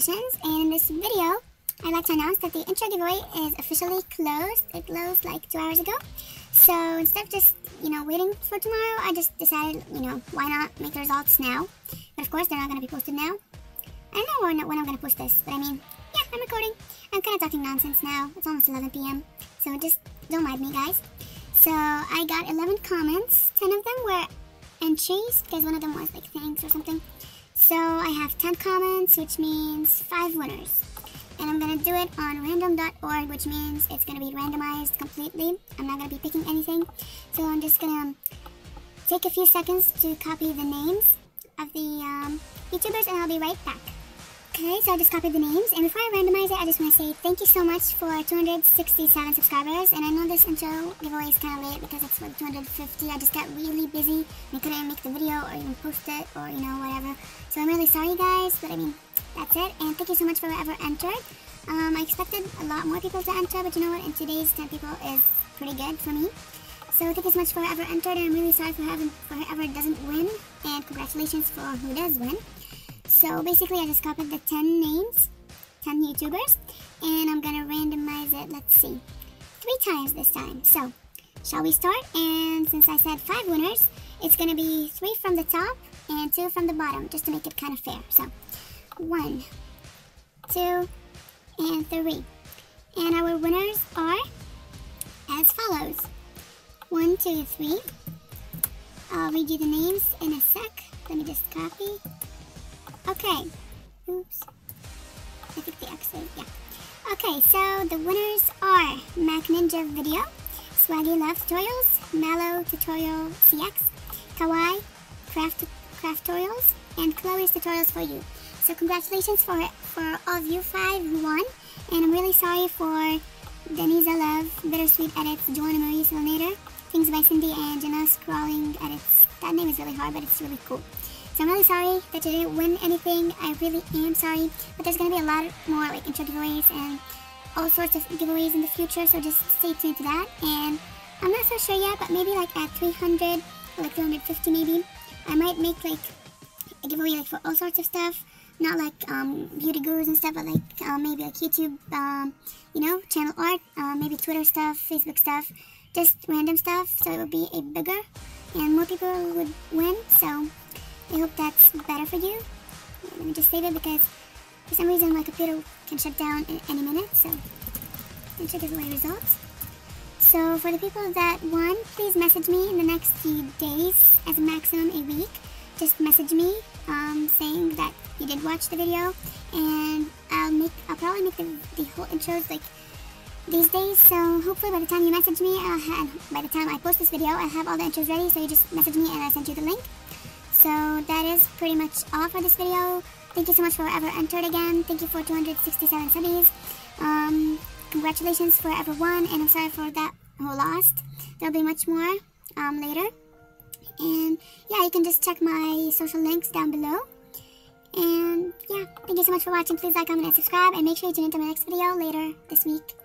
congratulations, and in this video, I'd like to announce that the intro giveaway is officially closed. It closed like 2 hours ago. So instead of just, waiting for tomorrow, I just decided, why not make the results now? But of course, they're not going to be posted now. I don't know when I'm going to post this, but I mean, yeah, I'm recording. I'm kind of talking nonsense now. It's almost 11 p.m. So just don't mind me, guys. So I got 11 comments. 10 of them were entries, because one of them was like thanks or something. So I have 10 comments, which means 5 winners. And I'm going to do it on random.org, which means it's going to be randomized completely. I'm not going to be picking anything. So I'm just going to take a few seconds to copy the names of the YouTubers, and I'll be right back. Okay, so I just copied the names, and before I randomize it, I just want to say thank you so much for 267 subscribers. And I know this intro giveaway is kind of late because it's like 250. I just got really busy and couldn't make the video or even post it or whatever. So I'm really sorry, guys, but I mean, that's it. And thank you so much for whoever entered. I expected a lot more people to enter, but you know what? In today's 10 people is pretty good for me. So thank you so much for whoever entered, and I'm really sorry for whoever doesn't win, and congratulations for who does win. So basically, I just copied the 10 names, 10 YouTubers, and I'm gonna randomize it, let's see, 3 times this time. So, shall we start? And since I said 5 winners, it's gonna be 3 from the top and 2 from the bottom, just to make it kind of fair. So, 1, 2, and 3. And our winners are as follows. 1, 2, 3. I'll read you the names in a sec. Let me just copy. Okay. Oops. I think the X is, yeah. Okay, so the winners are Mac Ninja Video, Swaggy Love Tutorials, Mallow Tutorial CX, Kawaii Craft Tutorials, and Chloe's Tutorials for You. So congratulations for all of you 5 who won, and I'm really sorry for Deniza Love, Bittersweet Edits, Joanna Marie Silnator, Things by Cindy, and Jenna Scrawling Edits. That name is really hard, but it's really cool. So I'm really sorry that you didn't win anything. I really am sorry, but there's going to be a lot more like intro giveaways and all sorts of giveaways in the future, so just stay tuned to that. And I'm not so sure yet, but maybe like at 300 or like 350 maybe, I might make like a giveaway like for all sorts of stuff. Not like beauty gurus and stuff, but like maybe like YouTube, channel art, maybe Twitter stuff, Facebook stuff, just random stuff, so it would be a bigger and more people would win. So I hope that's better for you. Let me just save it because for some reason my computer can shut down in any minute. So let's check giveaway results. So for the people that won, please message me in the next few days, as a maximum a week. Just message me saying that you did watch the video, and I'll probably make the whole intros like these days. So hopefully by the time you message me, by the time I post this video, I'll have all the intros ready. So you just message me and I send you the link. So that is pretty much all for this video. Thank you so much for whoever entered again. Thank you for 267 subbies. Congratulations for whoever won, and I'm sorry for that who lost. There'll be much more later. And yeah, you can just check my social links down below. And yeah, thank you so much for watching. Please like, comment, and subscribe, and make sure you tune into my next video later this week.